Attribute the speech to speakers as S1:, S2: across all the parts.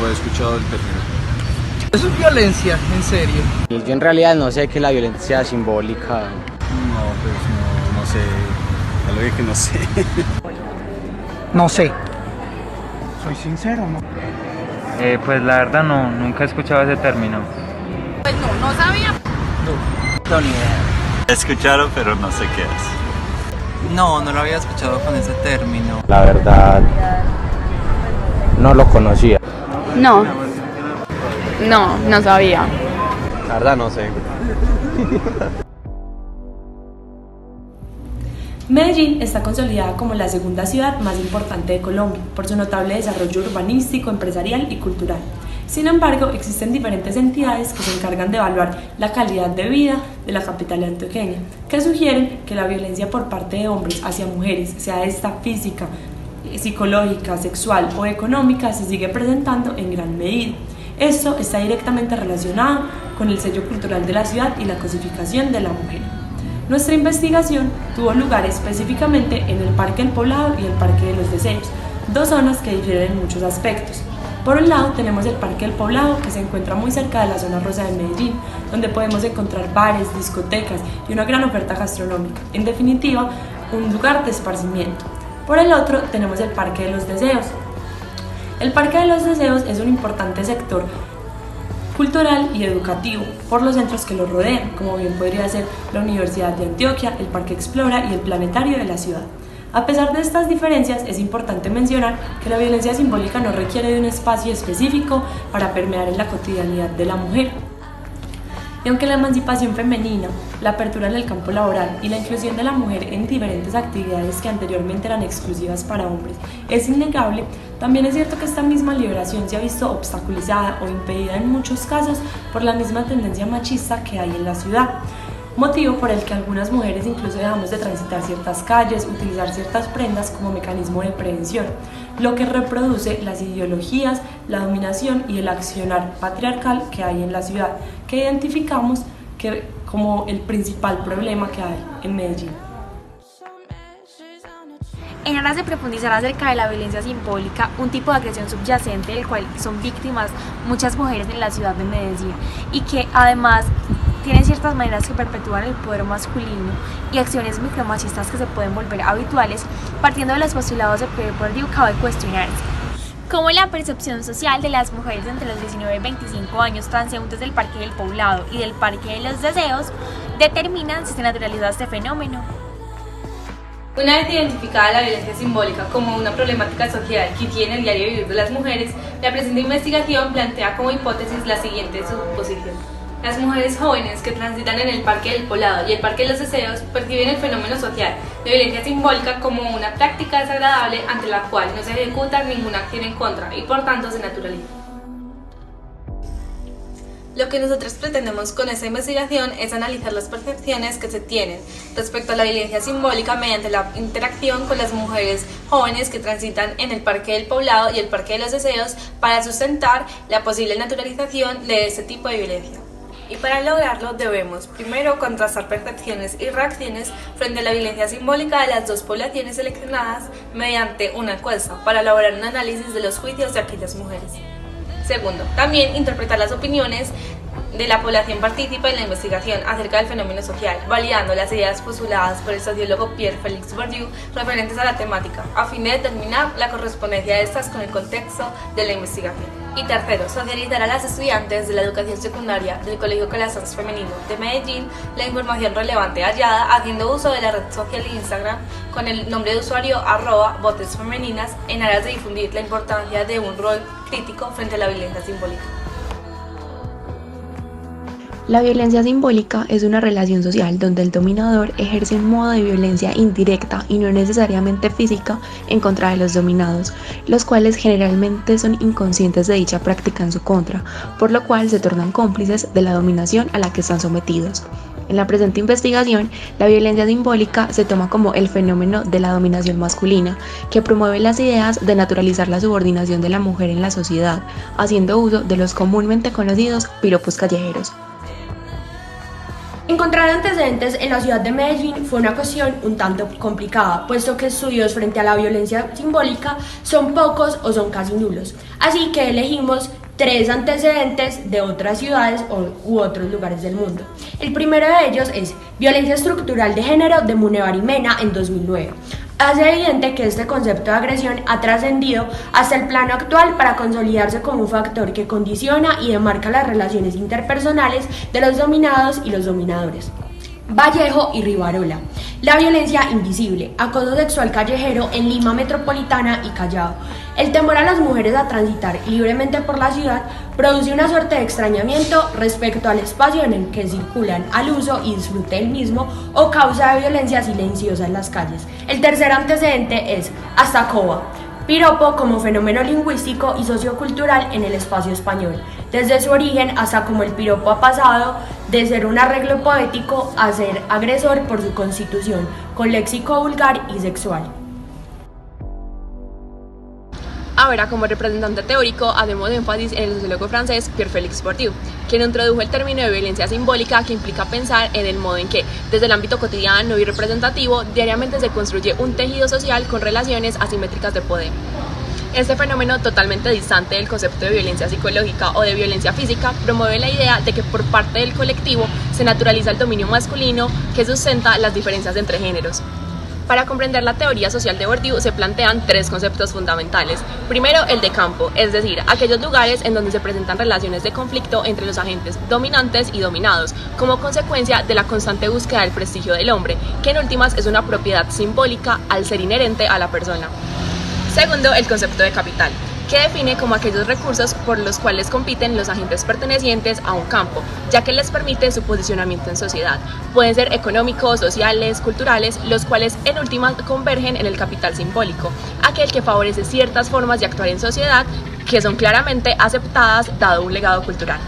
S1: he escuchado el término.
S2: Eso es violencia, en serio.
S3: Yo en realidad no sé qué es la violencia simbólica.
S1: No, pues no sé. Ya lo dije que no sé.
S2: No sé. Soy sincero, ¿no?
S4: Pues la verdad no, nunca he escuchado ese término.
S5: Pues no sabía.
S2: No, ni idea.
S6: Escucharon, pero no sé qué es.
S7: No lo había escuchado con ese término.
S3: La verdad, no lo conocía.
S5: No sabía.
S3: La verdad no sé.
S8: Medellín está consolidada como la segunda ciudad más importante de Colombia por su notable desarrollo urbanístico, empresarial y cultural. Sin embargo, existen diferentes entidades que se encargan de evaluar la calidad de vida de la capital antioqueña, que sugieren que la violencia por parte de hombres hacia mujeres, sea esta física, psicológica, sexual o económica, se sigue presentando en gran medida. Esto está directamente relacionado con el sello cultural de la ciudad y la cosificación de la mujer. Nuestra investigación tuvo lugar específicamente en el Parque El Poblado y el Parque de los Deseos, dos zonas que difieren en muchos aspectos. Por un lado tenemos el Parque El Poblado, que se encuentra muy cerca de la zona rosa de Medellín, donde podemos encontrar bares, discotecas y una gran oferta gastronómica. En definitiva, un lugar de esparcimiento. Por el otro tenemos el Parque de los Deseos. El Parque de los Deseos es un importante sector cultural y educativo por los centros que lo rodean, como bien podría ser la Universidad de Antioquia, el Parque Explora y el Planetario de la ciudad. A pesar de estas diferencias, es importante mencionar que la violencia simbólica no requiere de un espacio específico para permear en la cotidianidad de la mujer. Y aunque la emancipación femenina, la apertura en el campo laboral y la inclusión de la mujer en diferentes actividades que anteriormente eran exclusivas para hombres es innegable, también es cierto que esta misma liberación se ha visto obstaculizada o impedida en muchos casos por la misma tendencia machista que hay en la ciudad, motivo por el que algunas mujeres incluso dejamos de transitar ciertas calles, utilizar ciertas prendas como mecanismo de prevención, lo que reproduce las ideologías, la dominación y el accionar patriarcal que hay en la ciudad, que identificamos como el principal problema que hay en Medellín.
S9: En aras de profundizar acerca de la violencia simbólica, un tipo de agresión subyacente del cual son víctimas muchas mujeres en la ciudad de Medellín y que además tiene ciertas maneras que perpetúan el poder masculino y acciones micromachistas que se pueden volver habituales, partiendo de los postulados de poder educado y cuestionarse. Como la percepción social de las mujeres entre los 19 y 25 años transeúntes del Parque del Poblado y del Parque de los Deseos determinan si se naturaliza este fenómeno.
S10: Una vez identificada la violencia simbólica como una problemática social que tiene el diario vivir de las mujeres, la presente investigación plantea como hipótesis la siguiente suposición. Las mujeres jóvenes que transitan en el Parque del Poblado y el Parque de los Deseos perciben el fenómeno social de violencia simbólica como una práctica desagradable ante la cual no se ejecuta ninguna acción en contra y por tanto se naturaliza. Lo que nosotros pretendemos con esta investigación es analizar las percepciones que se tienen respecto a la violencia simbólica mediante la interacción con las mujeres jóvenes que transitan en el Parque del Poblado y el Parque de los Deseos para sustentar la posible naturalización de este tipo de violencia. Y para lograrlo debemos, primero, contrastar percepciones y reacciones frente a la violencia simbólica de las dos poblaciones seleccionadas mediante una encuesta para elaborar un análisis de los juicios de aquellas mujeres. Segundo, también interpretar las opiniones de la población participa en la investigación acerca del fenómeno social, validando las ideas postuladas por el sociólogo Pierre-Félix Bourdieu referentes a la temática, a fin de determinar la correspondencia de estas con el contexto de la investigación. Y tercero, socializar a las estudiantes de la educación secundaria del Colegio Calasanz Femenino de Medellín la información relevante hallada haciendo uso de la red social Instagram con el nombre de usuario @votesfemeninas en aras de difundir la importancia de un rol crítico frente a la violencia simbólica.
S11: La violencia simbólica es una relación social donde el dominador ejerce un modo de violencia indirecta y no necesariamente física en contra de los dominados, los cuales generalmente son inconscientes de dicha práctica en su contra, por lo cual se tornan cómplices de la dominación a la que están sometidos. En la presente investigación, la violencia simbólica se toma como el fenómeno de la dominación masculina, que promueve las ideas de naturalizar la subordinación de la mujer en la sociedad, haciendo uso de los comúnmente conocidos piropos callejeros.
S8: Encontrar antecedentes en la ciudad de Medellín fue una cuestión un tanto complicada, puesto que estudios frente a la violencia simbólica son pocos o son casi nulos. Así que elegimos 3 antecedentes de otras ciudades u otros lugares del mundo. El primero de ellos es Violencia estructural de género de Munevar y Mena en 2009. Hace evidente que este concepto de agresión ha trascendido hasta el plano actual para consolidarse como un factor que condiciona y demarca las relaciones interpersonales de los dominados y los dominadores. Vallejo y Rivarola. La violencia invisible, acoso sexual callejero en Lima metropolitana y Callao. El temor a las mujeres a transitar libremente por la ciudad produce una suerte de extrañamiento respecto al espacio en el que circulan, al uso y disfrute del mismo, o causa de violencia silenciosa en las calles. El tercer antecedente es Astacoa. Piropo como fenómeno lingüístico y sociocultural en el espacio español, desde su origen hasta como el piropo ha pasado de ser un arreglo poético a ser agresor por su constitución, con léxico vulgar y sexual.
S5: Ahora, como representante teórico, hacemos énfasis en el sociólogo francés Pierre-Félix Bourdieu, quien introdujo el término de violencia simbólica, que implica pensar en el modo en que, desde el ámbito cotidiano y representativo, diariamente se construye un tejido social con relaciones asimétricas de poder. Este fenómeno, totalmente distante del concepto de violencia psicológica o de violencia física, promueve la idea de que por parte del colectivo se naturaliza el dominio masculino que sustenta las diferencias entre géneros. Para comprender la teoría social de Bourdieu se plantean 3 conceptos fundamentales. Primero, el de campo, es decir, aquellos lugares en donde se presentan relaciones de conflicto entre los agentes dominantes y dominados, como consecuencia de la constante búsqueda del prestigio del hombre, que en últimas es una propiedad simbólica al ser inherente a la persona. Segundo, el concepto de capital, que define como aquellos recursos por los cuales compiten los agentes pertenecientes a un campo, ya que les permite su posicionamiento en sociedad. Pueden ser económicos, sociales, culturales, los cuales en última convergen en el capital simbólico, aquel que favorece ciertas formas de actuar en sociedad que son claramente aceptadas dado un legado cultural.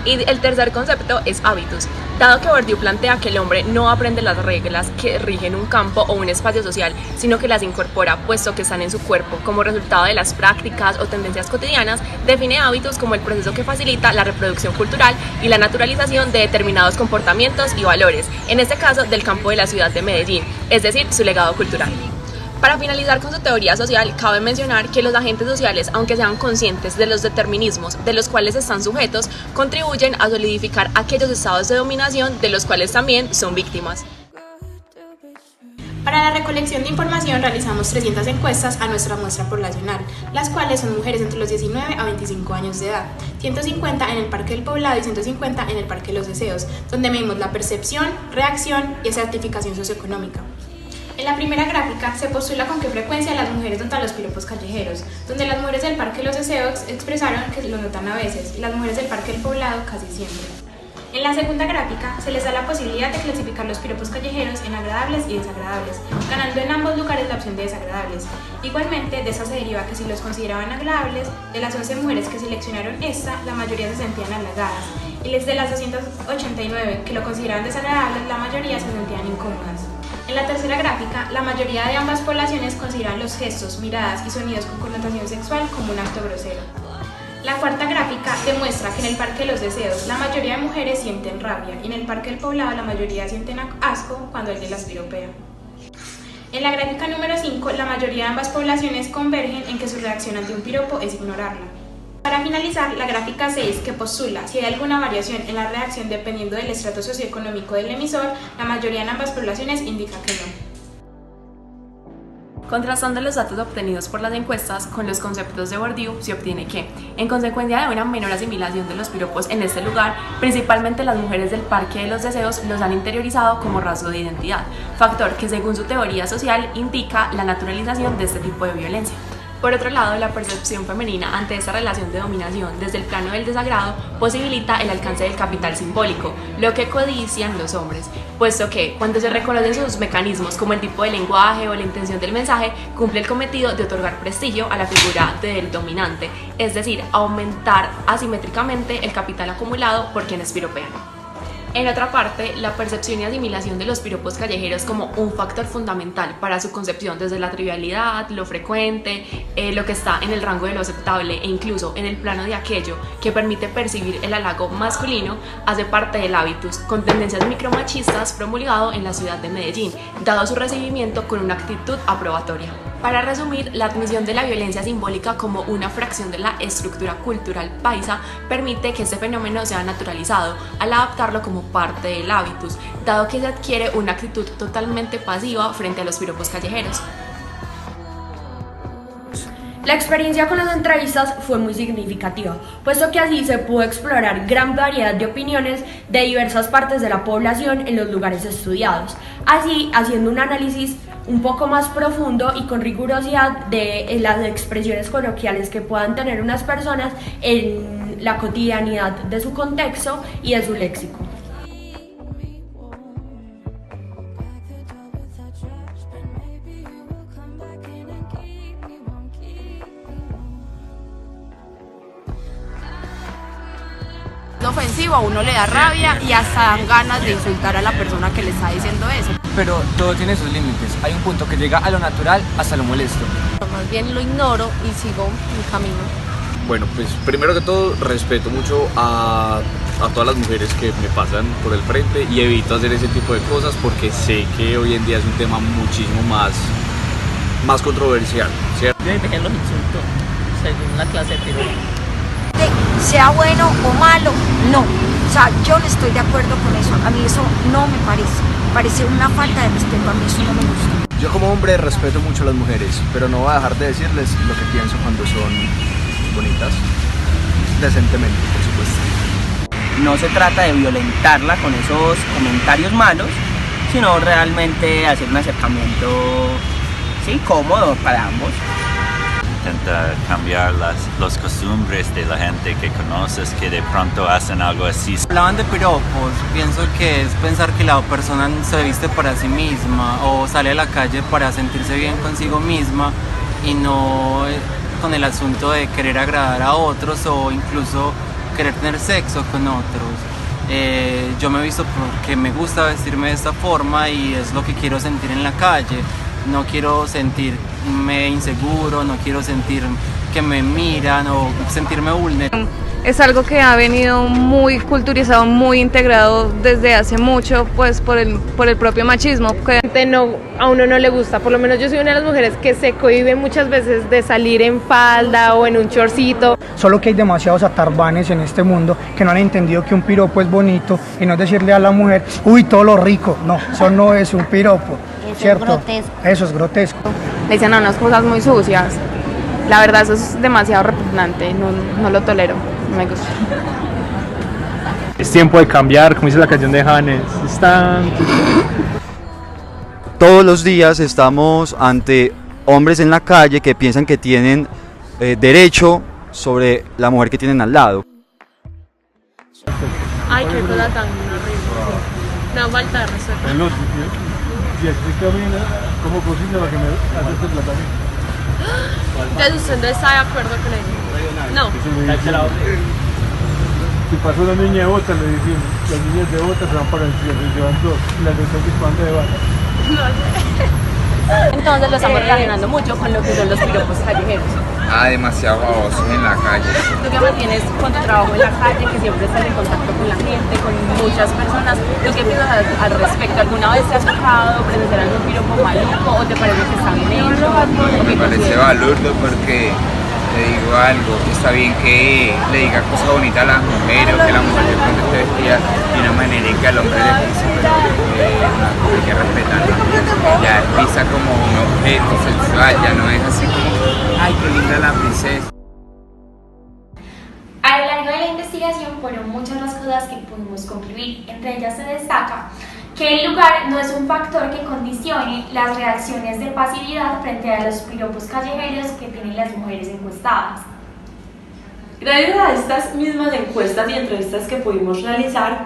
S5: Y el tercer concepto es hábitus, dado que Bourdieu plantea que el hombre no aprende las reglas que rigen un campo o un espacio social, sino que las incorpora, puesto que están en su cuerpo, como resultado de las prácticas o tendencias cotidianas, define hábitos como el proceso que facilita la reproducción cultural y la naturalización de determinados comportamientos y valores, en este caso del campo de la ciudad de Medellín, es decir, su legado cultural. Para finalizar con su teoría social, cabe mencionar que los agentes sociales, aunque sean conscientes de los determinismos de los cuales están sujetos, contribuyen a solidificar aquellos estados de dominación de los cuales también son víctimas.
S12: Para la recolección de información realizamos 300 encuestas a nuestra muestra poblacional, las cuales son mujeres entre los 19 a 25 años de edad, 150 en el Parque del Poblado y 150 en el Parque de los Deseos, donde medimos la percepción, reacción y estratificación socioeconómica. En la primera gráfica se postula con qué frecuencia las mujeres notan los piropos callejeros, donde las mujeres del Parque de los Deseos expresaron que lo notan a veces y las mujeres del Parque del Poblado casi siempre. En la segunda gráfica se les da la posibilidad de clasificar los piropos callejeros en agradables y desagradables, ganando en ambos lugares la opción de desagradables. Igualmente, de esa se deriva que si los consideraban agradables, de las 11 mujeres que seleccionaron esta, la mayoría se sentían halagadas, y de las 289 que lo consideraban desagradable, la mayoría se sentían incómodas. En la tercera gráfica, la mayoría de ambas poblaciones consideran los gestos, miradas y sonidos con connotación sexual como un acto grosero. La cuarta gráfica demuestra que en el Parque de los Deseos la mayoría de mujeres sienten rabia y en el Parque del Poblado la mayoría sienten asco cuando alguien las piropea. En la gráfica número 5, la mayoría de ambas poblaciones convergen en que su reacción ante un piropo es ignorarla. Para finalizar, la gráfica 6, que postula si hay alguna variación en la reacción dependiendo del estrato socioeconómico del emisor, la mayoría en ambas poblaciones indica que no.
S5: Contrastando los datos obtenidos por las encuestas con los conceptos de Bourdieu, se obtiene que, en consecuencia de una menor asimilación de los piropos en este lugar, principalmente las mujeres del Parque de los Deseos los han interiorizado como rasgo de identidad, factor que según su teoría social indica la naturalización de este tipo de violencia. Por otro lado, la percepción femenina ante esta relación de dominación desde el plano del desagrado posibilita el alcance del capital simbólico, lo que codician los hombres, puesto que, cuando se reconocen sus mecanismos como el tipo de lenguaje o la intención del mensaje, cumple el cometido de otorgar prestigio a la figura del dominante, es decir, aumentar asimétricamente el capital acumulado por quienes piropean. En otra parte, la percepción y asimilación de los piropos callejeros como un factor fundamental para su concepción desde la trivialidad, lo frecuente, lo que está en el rango de lo aceptable e incluso en el plano de aquello que permite percibir el halago masculino, hace parte del hábitus, con tendencias micromachistas promulgado en la ciudad de Medellín, dado su recibimiento con una actitud aprobatoria. Para resumir, la admisión de la violencia simbólica como una fracción de la estructura cultural paisa permite que este fenómeno sea naturalizado al adaptarlo como parte del hábitus, dado que se adquiere una actitud totalmente pasiva frente a los piropos callejeros.
S8: La experiencia con las entrevistas fue muy significativa, puesto que así se pudo explorar gran variedad de opiniones de diversas partes de la población en los lugares estudiados, así haciendo un análisis un poco más profundo y con rigurosidad de las expresiones coloquiales que puedan tener unas personas en la cotidianidad de su contexto y de su léxico.
S13: Ofensivo, a uno le da rabia y hasta dan ganas de insultar a la persona que le está diciendo eso.
S2: Pero todo tiene sus límites. Hay un punto que llega a lo natural hasta lo molesto.
S13: Más bien lo ignoro y sigo mi camino.
S1: Bueno, pues primero que todo respeto mucho a todas las mujeres que me pasan por el frente y evito hacer ese tipo de cosas porque sé que hoy en día es un tema muchísimo más controversial, ¿cierto?
S14: Dejen los insultos según la clase teórica.
S15: Sea bueno o malo, no. O sea, yo no estoy de acuerdo con eso. A mí eso no me parece una falta de respeto. A mí eso no me gusta.
S2: Yo como hombre respeto mucho a las mujeres, pero no voy a dejar de decirles lo que pienso cuando son bonitas, decentemente, por supuesto.
S16: No se trata de violentarla con esos comentarios malos, sino realmente hacer un acercamiento, sí, cómodo para ambos.
S6: Intentar cambiar las costumbres de la gente que conoces que de pronto hacen algo así.
S7: Hablaban de piropos, pienso que es pensar que la persona se viste para sí misma o sale a la calle para sentirse bien consigo misma y no con el asunto de querer agradar a otros o incluso querer tener sexo con otros. Yo me he visto porque me gusta vestirme de esta forma y es lo que quiero sentir en la calle. No quiero sentirme inseguro, no quiero sentir que me miran o sentirme vulnerable.
S17: Es algo que ha venido muy culturizado, muy integrado desde hace mucho, pues por el propio machismo.
S18: A uno no le gusta, por lo menos yo soy una de las mujeres que se cohíbe muchas veces de salir en falda o en un shortcito.
S19: Solo que hay demasiados atarbanes en este mundo que no han entendido que un piropo es bonito y no es decirle a la mujer, uy, todo lo rico. No, eso no es un piropo, ¿cierto?
S9: Es grotesco.
S19: Eso es grotesco.
S17: Le dicen a unas cosas muy sucias. La verdad eso es demasiado repugnante, no lo tolero, no me gusta.
S20: Es tiempo de cambiar, como dice la canción de Janes.
S21: Todos los días estamos ante hombres en la calle que piensan que tienen derecho sobre la mujer que tienen al lado.
S17: Ay, qué cosa tan horrible. No falta de respeto.
S20: Si así camina, ¿cómo cocina para que me hace este platanito?
S17: Entonces usted no está de acuerdo con él. No.
S20: Si pasa una niña de bota, le decimos, las niñas de bota se van para el cielo y llevan dos, las de toque van de bata.
S17: No sé.
S5: Entonces lo estamos relacionando mucho con lo que son los piropos callejeros.
S3: Demasiado babosos en la calle.
S5: Tú que mantienes con tu trabajo en la calle, que siempre estás en contacto con la gente, con muchas personas, ¿tú qué piensas al respecto? ¿Alguna vez te has tocado presenciar algún piropo maluco o te parece que está bien hecho?
S3: Me parece balurdo porque te digo algo, está bien que le diga cosas bonitas a la mujer o que la mujer de pronto esté vestida de una manera en que al hombre le dice, pero hay que respetarla. Ya es vista como un objeto sexual, ya no es así como, ay, qué linda la princesa.
S9: A lo largo de la investigación fueron muchas las cosas que pudimos concluir. Entre ellas se destaca que el lugar no es un factor que condicione las reacciones de pasividad frente a los piropos callejeros que tienen las mujeres encuestadas.
S8: Gracias a estas mismas encuestas y entrevistas que pudimos realizar,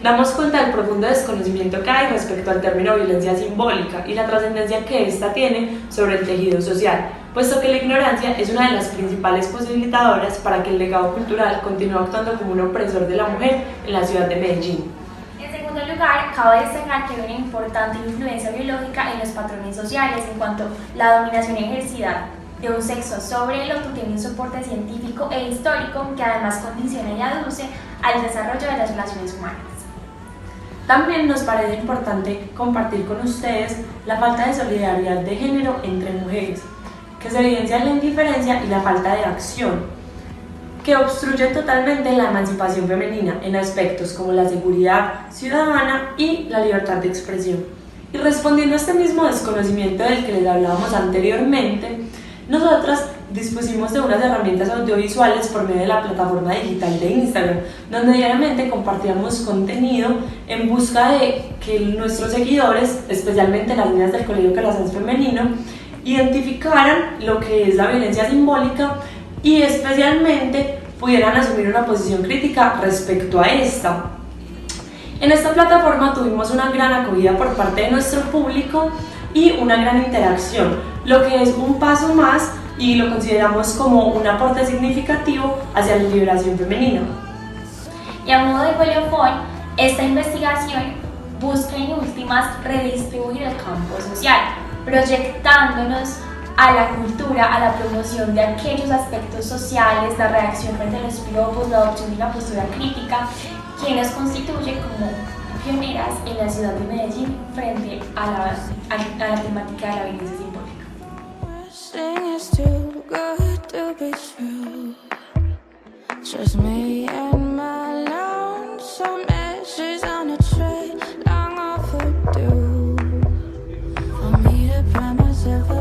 S8: damos cuenta del profundo desconocimiento que hay respecto al término violencia simbólica y la trascendencia que ésta tiene sobre el tejido social, puesto que la ignorancia es una de las principales posibilitadoras para que el legado cultural continúe actuando como un opresor de la mujer en la ciudad de Medellín.
S9: En lugar, cabe destacar que hay una importante influencia biológica en los patrones sociales en cuanto la dominación ejercida de un sexo sobre el otro tiene un soporte científico e histórico que además condiciona y aduce al desarrollo de las relaciones humanas.
S8: También nos parece importante compartir con ustedes la falta de solidaridad de género entre mujeres, que se evidencia en la indiferencia y la falta de acción, que obstruye totalmente la emancipación femenina en aspectos como la seguridad ciudadana y la libertad de expresión. Y respondiendo a este mismo desconocimiento del que les hablábamos anteriormente, nosotras dispusimos de unas herramientas audiovisuales por medio de la plataforma digital de Instagram, donde diariamente compartíamos contenido en busca de que nuestros seguidores, especialmente las niñas del Colegio Calasanz Femenino, identificaran lo que es la violencia simbólica y especialmente pudieran asumir una posición crítica respecto a esta. En esta plataforma tuvimos una gran acogida por parte de nuestro público y una gran interacción, lo que es un paso más y lo consideramos como un aporte significativo hacia la liberación femenina.
S9: Y a modo de colofón, esta investigación busca en últimas redistribuir el campo social, proyectándonos a la cultura, a la promoción de aquellos aspectos sociales, la reacción frente a los piropos, la adopción de una postura crítica, que nos constituye como pioneras en la ciudad de Medellín frente a la temática de la violencia simbólica.
S4: Myself